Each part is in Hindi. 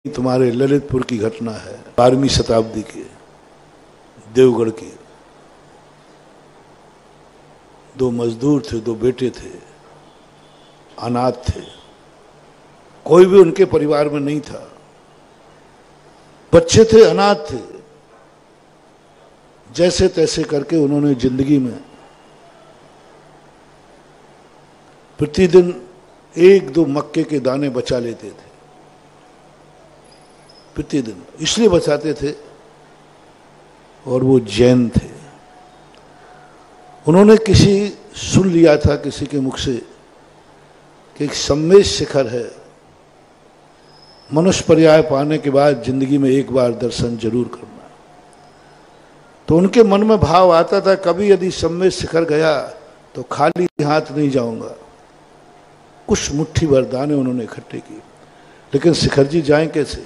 तुम्हारे ललितपुर की घटना है, 12वीं शताब्दी की, देवगढ़ की। दो मजदूर थे, दो बेटे थे, अनाथ थे, कोई भी उनके परिवार में नहीं था, बच्चे थे, अनाथ थे। जैसे तैसे करके उन्होंने जिंदगी में प्रतिदिन 1-2 मक्के के दाने बचा लेते थे। प्रतिदिन इसलिए बचाते थे, और वो जैन थे। उन्होंने सुन लिया था किसी के मुख से कि एक सम्मेश शिखर है, मनुष्य पर्याय पाने के बाद जिंदगी में एक बार दर्शन जरूर करना। तो उनके मन में भाव आता था, कभी यदि सम्मेश शिखर गया तो खाली हाथ नहीं जाऊंगा। कुछ मुट्ठी भर दाने उन्होंने इकट्ठे किए, लेकिन शिखर जी जाएं कैसे?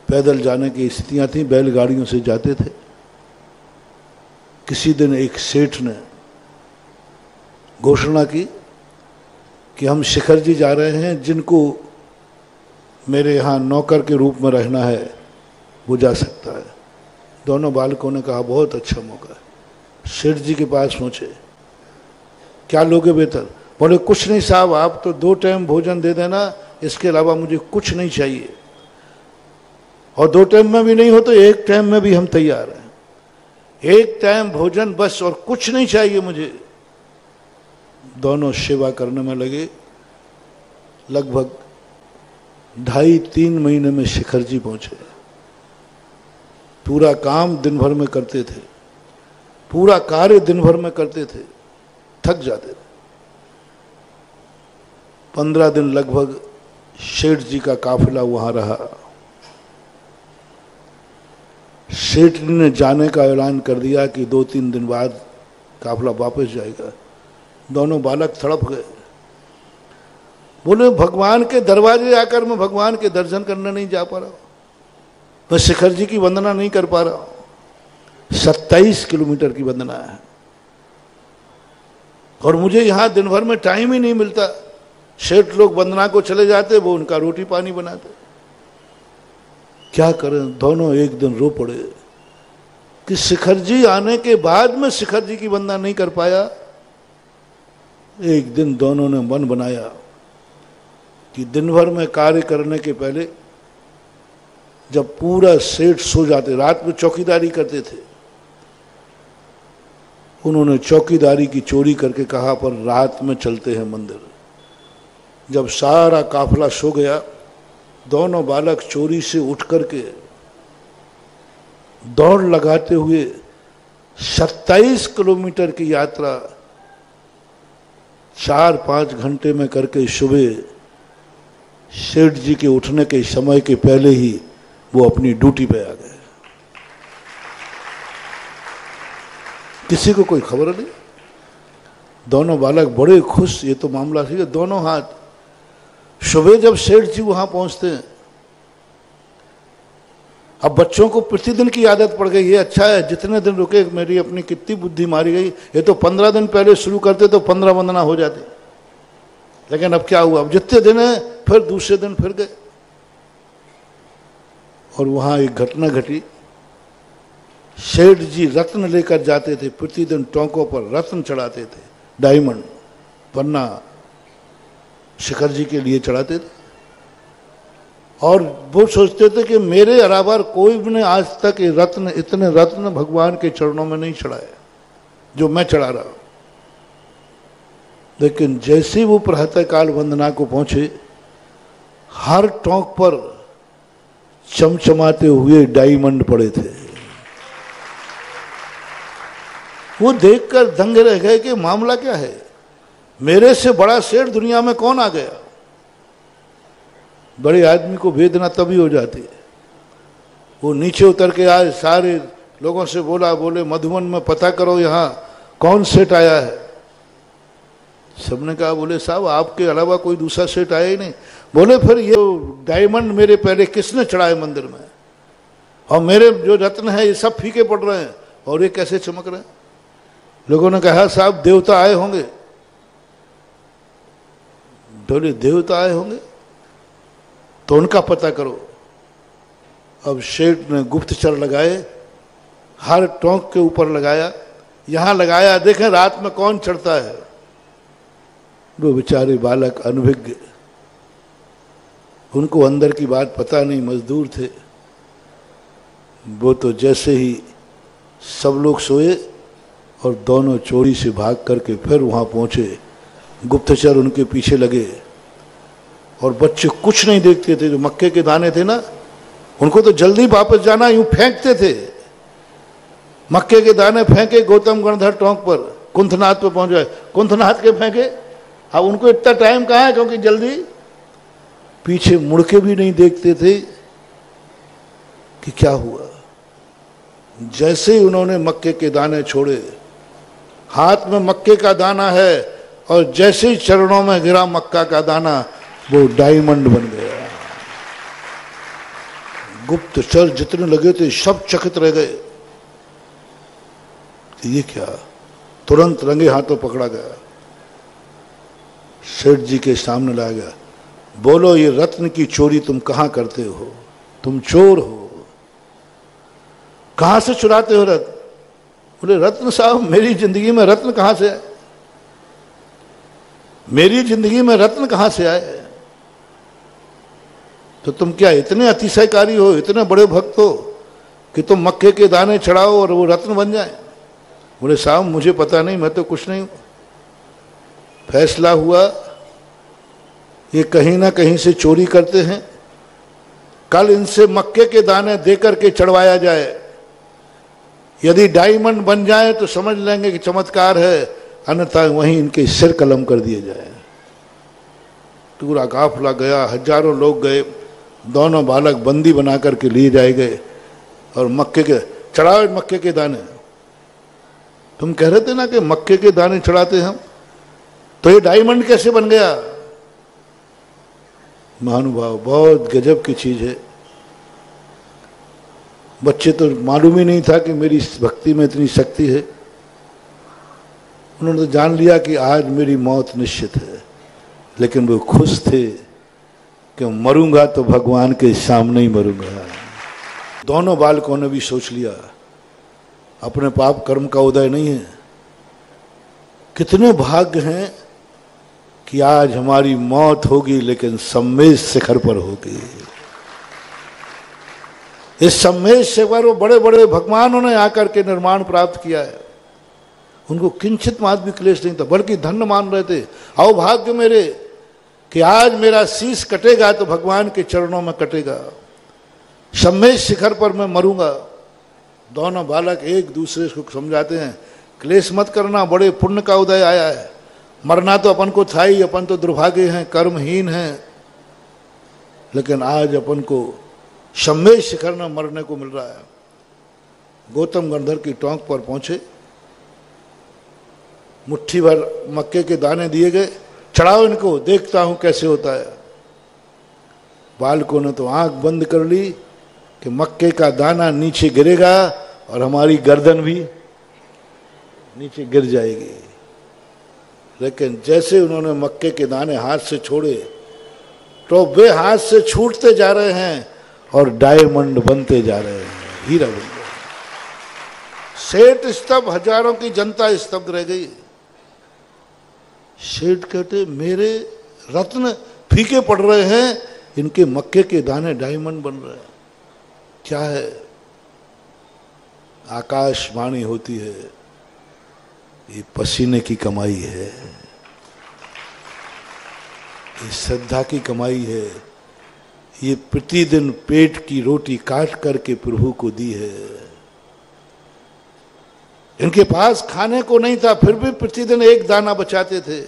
पैदल जाने की स्थितियां थी, बैलगाड़ियों से जाते थे। किसी दिन एक सेठ ने घोषणा की कि हम शिखर जी जा रहे हैं, जिनको मेरे यहाँ नौकर के रूप में रहना है वो जा सकता है। दोनों बालकों ने कहा बहुत अच्छा मौका है। सेठ जी के पास पहुंचे, क्या लोगे वेतन? बोले कुछ नहीं साहब, आप तो 2 टाइम भोजन दे देना, इसके अलावा मुझे कुछ नहीं चाहिए, और 2 टाइम में भी नहीं हो तो 1 टाइम में भी हम तैयार हैं। 1 टाइम भोजन बस, और कुछ नहीं चाहिए मुझे। दोनों सेवा करने में लगे। लगभग 2.5-3 महीने में शिखर जी पहुंचे। पूरा काम दिन भर में करते थे, पूरा कार्य दिन भर में करते थे, थक जाते थे। 15 दिन लगभग सेठ जी का काफिला वहां रहा। सेठ जी ने जाने का ऐलान कर दिया कि 2-3 दिन बाद काफिला वापस जाएगा। दोनों बालक तड़प गए। बोले भगवान के दरवाजे आकर मैं भगवान के दर्शन करने नहीं जा पा रहा हूं, मैं शिखर जी की वंदना नहीं कर पा रहा हूं। 27 किलोमीटर की वंदना है, और मुझे यहां दिन भर में टाइम ही नहीं मिलता। सेठ लोग वंदना को चले जाते, वो उनका रोटी पानी बनाते। क्या करें? दोनों एक दिन रो पड़े कि शिखर जी आने के बाद में शिखर जी की वंदना नहीं कर पाया। एक दिन दोनों ने मन बनाया कि दिन भर में कार्य करने के पहले, जब पूरा सेठ सो जाते, रात में चौकीदारी करते थे, उन्होंने चौकीदारी की चोरी करके कहा पर रात में चलते हैं मंदिर। जब सारा काफिला सो गया, दोनों बालक चोरी से उठ करके दौड़ लगाते हुए 27 किलोमीटर की यात्रा 4-5 घंटे में करके सुबह सेठ जी के उठने के समय के पहले ही वो अपनी ड्यूटी पे आ गए। किसी को कोई खबर नहीं। दोनों बालक बड़े खुश। ये तो मामला थी, दोनों हाथ। सुबह जब सेठ जी वहां पहुंचते हैं, अब बच्चों को प्रतिदिन की आदत पड़ गई, ये अच्छा है जितने दिन रुके, मेरी अपनी कितनी बुद्धि मारी गई। ये तो 15 दिन पहले शुरू करते तो 15 वंदना हो जाती, लेकिन अब क्या हुआ, अब जितने दिन है फिर दूसरे दिन फिर गए। और वहां एक घटना घटी। सेठ जी रत्न लेकर जाते थे, प्रतिदिन टोंकों पर रत्न चढ़ाते थे, डायमंड पन्ना शिखर जी के लिए चढ़ाते थे। और वो सोचते थे कि मेरे अलावा कोई भी ने आज तक ये रत्न, इतने रत्न भगवान के चरणों में नहीं चढ़ाए जो मैं चढ़ा रहा हूं। लेकिन जैसे वो प्रातःकाल वंदना को पहुंचे, हर टोंक पर चमचमाते हुए डायमंड पड़े थे। वो देखकर दंग रह गए कि मामला क्या है, मेरे से बड़ा सेठ दुनिया में कौन आ गया। बड़े आदमी को वेदना तभी हो जाती है। वो नीचे उतर के आए, सारे लोगों से बोले मधुबन में पता करो यहाँ कौन सेठ आया है। सबने कहा, बोले साहब आपके अलावा कोई दूसरा सेठ आया ही नहीं। बोले फिर ये डायमंड मेरे पहले किसने चढ़ाए मंदिर में, और मेरे जो रत्न है ये सब फीके पड़ रहे हैं, और ये कैसे चमक रहे हैं। लोगों ने कहा साहब देवता आए होंगे। बोले देवता आए होंगे? तो उनका पता करो। अब सेठ ने गुप्तचर लगाए, हर टोंक के ऊपर लगाया, यहां लगाया, देखें रात में कौन चढ़ता है। वो बेचारे बालक अनभिज्ञ, उनको अंदर की बात पता नहीं, मजदूर थे। वो तो जैसे ही सब लोग सोए और दोनों चोरी से भाग करके फिर वहां पहुंचे, गुप्तचर उनके पीछे लगे। और बच्चे कुछ नहीं देखते थे, जो मक्के के दाने थे ना, उनको तो जल्दी वापस जाना, यूं फेंकते थे। मक्के के दाने फेंके गौतम गणधर टोंक पर, कुंथनाथ पे पहुंच गए, कुंथनाथ के फेंके। अब उनको इतना टाइम कहाँ है, क्योंकि जल्दी पीछे मुड़ के भी नहीं देखते थे कि क्या हुआ। जैसे ही उन्होंने मक्के के दाने छोड़े, हाथ में मक्के का दाना है, और जैसे ही चरणों में गिरा मक्का का दाना, वो डायमंड बन गया। गुप्तचर जितने लगे थे सब चकित रह गए, ये क्या। तुरंत रंगे हाथों पकड़ा गया, सेठ जी के सामने लाया गया। बोलो, ये रत्न की चोरी तुम कहां करते हो? तुम चोर हो, कहां से चुराते हो रत्न? बोले, रत्न साहब, मेरी जिंदगी में रत्न कहां से आए? मेरी जिंदगी में रत्न कहां से आए? तो तुम क्या इतने अतिशयकारी हो, इतने बड़े भक्त हो कि तुम मक्के के दाने चढ़ाओ और वो रत्न बन जाए? बोले, साहब मुझे पता नहीं, मैं तो कुछ नहीं हूं। फैसला हुआ ये कहीं ना कहीं से चोरी करते हैं, कल इनसे मक्के के दाने देकर के चढ़वाया जाए। यदि डायमंड बन जाए तो समझ लेंगे कि चमत्कार है, अन्यथा वहीं इनके सिर कलम कर दिए जाए। पूरा काफिला गया, हजारों लोग गए, दोनों बालक बंदी बना करके लिए जाए गए और मक्के के चढ़ाओ मक्के के दाने। तुम कह रहे थे ना कि मक्के के दाने चढ़ाते हम, तो ये डायमंड कैसे बन गया? महानुभाव, बहुत गजब की चीज है। बच्चे तो मालूम ही नहीं था कि मेरी भक्ति में इतनी शक्ति है। उन्होंने तो जान लिया कि आज मेरी मौत निश्चित है, लेकिन वो खुश थे कि मरूंगा तो भगवान के सामने ही मरूंगा। दोनों बालकों ने भी सोच लिया अपने पाप कर्म का उदय नहीं है। कितने भाग्य हैं कि आज हमारी मौत होगी, लेकिन सम्मेश शिखर पर होगी। इस सम्मेश शिखर वो बड़े बड़े भगवानों ने आकर के निर्माण प्राप्त किया है। उनको किंचित मात्र भी क्लेश नहीं था, बल्कि धन्य मान रहे थे। आओ भाग्य मेरे कि आज मेरा शीश कटेगा तो भगवान के चरणों में कटेगा, सम्मेश शिखर पर मैं मरूंगा। दोनों बालक एक दूसरे को समझाते हैं, क्लेश मत करना, बड़े पुण्य का उदय आया है। मरना तो अपन को था ही, अपन तो दुर्भाग्य हैं, कर्महीन हैं, लेकिन आज अपन को सम्मेश शिखर में मरने को मिल रहा है। गौतम गणधर की टोंक पर पहुंचे, मुट्ठी भर मक्के के दाने दिए गए, चढ़ाओ इनको, देखता हूं कैसे होता है। बालकों ने तो आंख बंद कर ली कि मक्के का दाना नीचे गिरेगा और हमारी गर्दन भी नीचे गिर जाएगी। लेकिन जैसे उन्होंने मक्के के दाने हाथ से छोड़े, तो वे हाथ से छूटते जा रहे हैं और डायमंड बनते जा रहे हैं, हीरा बन गए। सेठ स्तब्ध, हजारों की जनता स्तब्ध रह गई। सेठ कहते, मेरे रत्न फीके पड़ रहे हैं, इनके मक्के के दाने डायमंड बन रहे हैं, क्या है? आकाशवाणी होती है, ये पसीने की कमाई है, ये श्रद्धा की कमाई है, ये प्रतिदिन पेट की रोटी काट करके प्रभु को दी है। इनके पास खाने को नहीं था, फिर भी प्रतिदिन एक दाना बचाते थे।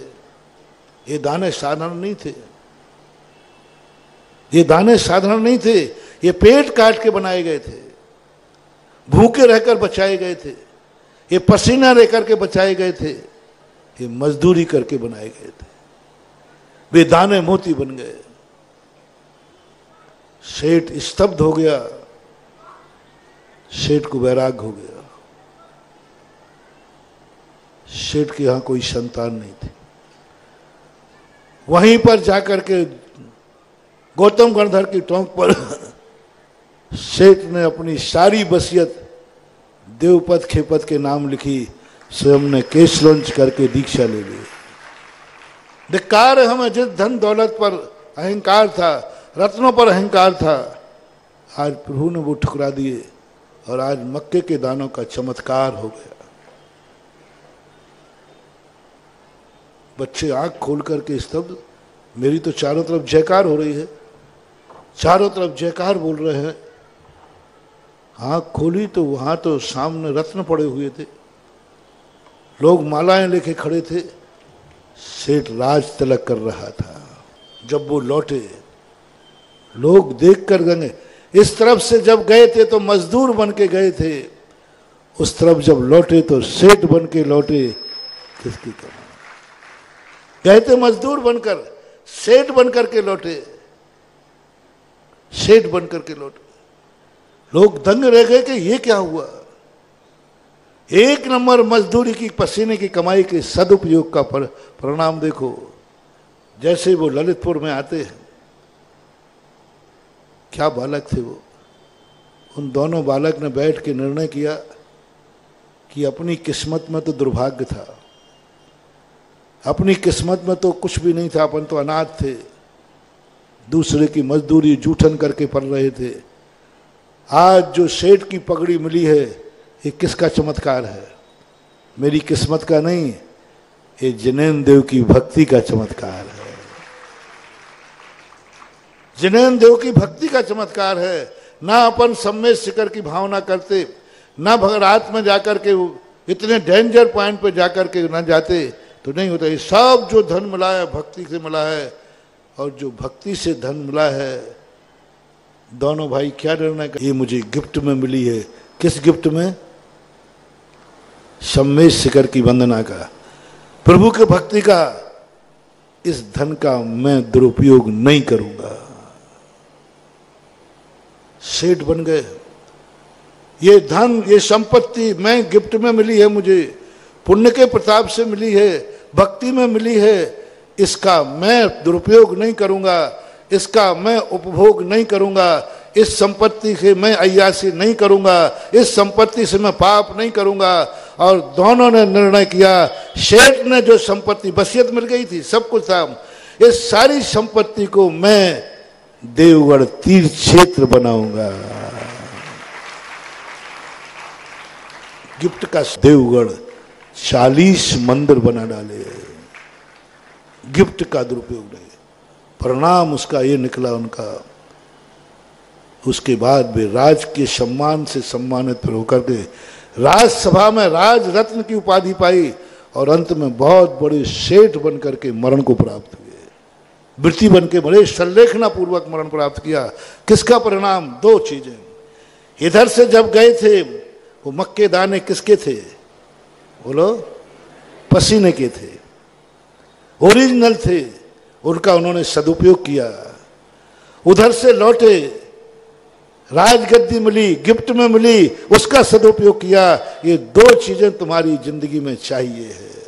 ये दाने साधारण नहीं थे, ये दाने साधारण नहीं थे, ये पेट काट के बनाए गए थे, भूखे रहकर बचाए गए थे, ये पसीना लेकर के बचाए गए थे, ये मजदूरी करके बनाए गए थे। वे दाने मोती बन गए। सेठ स्तब्ध हो गया, सेठ को वैराग्य हो गया। सेठ के यहां कोई संतान नहीं थी। वहीं पर जाकर के गौतम गणधर की टोंक पर सेठ ने अपनी सारी वसीयत देवपत खेपत के नाम लिखी, स्वयं ने केस लॉन्च करके दीक्षा ले ली। धिक्कार है हमें जिस धन दौलत पर अहंकार था, रत्नों पर अहंकार था, आज प्रभु ने वो ठुकरा दिए और आज मक्के के दानों का चमत्कार हो गया। बच्चे आंख खोल करके स्तब्ध, मेरी तो चारों तरफ जयकार हो रही है, चारों तरफ जयकार बोल रहे हैं। आंख खोली तो वहां तो सामने रत्न पड़े हुए थे, लोग मालाएं लेके खड़े थे, सेठ राज तिलक कर रहा था। जब वो लौटे लोग देख कर गए, इस तरफ से जब गए थे तो मजदूर बन के गए थे, उस तरफ जब लौटे तो सेठ बन के लौटे। किसकी कमाई? गए थे मजदूर बनकर, सेठ बनकर के लौटे, सेठ बनकर के लौटे। लोग दंग रह गए कि ये क्या हुआ। एक नंबर मजदूरी की, पसीने की कमाई के सदुपयोग का परिणाम देखो। जैसे वो ललितपुर में आते हैं, क्या बालक थे वो, उन दोनों बालक ने बैठ के निर्णय किया कि अपनी किस्मत में तो दुर्भाग्य था, अपनी किस्मत में तो कुछ भी नहीं था, अपन तो अनाथ थे, दूसरे की मजदूरी जूठन करके पल रहे थे। आज जो सेठ की पगड़ी मिली है, ये किसका चमत्कार है? मेरी किस्मत का नहीं, ये जिनेन्द्र देव की भक्ति का चमत्कार है। जिनेन्द्र देव की भक्ति का चमत्कार है। ना अपन सम्मेद शिखर की भावना करते, ना रात में जाकर के इतने डेंजर पॉइंट पे जाकर के ना जाते तो नहीं होता। ये सब जो धन मिला है भक्ति से मिला है, और जो भक्ति से धन मिला है, दोनों भाई क्या निर्णय कर, ये मुझे गिफ्ट में मिली है। किस गिफ्ट में? सम्मेद शिखर की वंदना का, प्रभु के भक्ति का। इस धन का मैं दुरुपयोग नहीं करूंगा। सेठ बन गए। ये धन, ये संपत्ति मैं गिफ्ट में मिली है, मुझे पुण्य के प्रताप से मिली है, भक्ति में मिली है। इसका मैं दुरुपयोग नहीं करूंगा, इसका मैं उपभोग नहीं करूंगा, इस संपत्ति से मैं अय्यासी नहीं करूंगा, इस संपत्ति से मैं पाप नहीं करूंगा। और दोनों ने निर्णय किया। सेठ ने जो संपत्ति, वसीयत मिल गई थी, सब कुछ था, इस सारी संपत्ति को मैं देवगढ़ तीर्थ क्षेत्र बनाऊंगा। गिफ्ट का देवगढ़ 40 मंदिर बना डाले। गिफ्ट का दुरुपयोग नहीं, परिणाम उसका ये निकला उनका। उसके बाद वे राज के सम्मान से सम्मानित होकर के राजसभा में राज रत्न की उपाधि पाई, और अंत में बहुत बड़े सेठ बनकर के मरण को प्राप्त हुए। वृत्ति बन के बड़े संलेखना पूर्वक मरण प्राप्त किया। किसका परिणाम? 2 चीजें। इधर से जब गए थे, वो मक्के दाने किसके थे? बोलो, पसीने के थे, ओरिजिनल थे, उनका उन्होंने सदुपयोग किया। उधर से लौटे, राजगद्दी मिली, गिफ्ट में मिली, उसका सदुपयोग किया। ये 2 चीजें तुम्हारी जिंदगी में चाहिए है।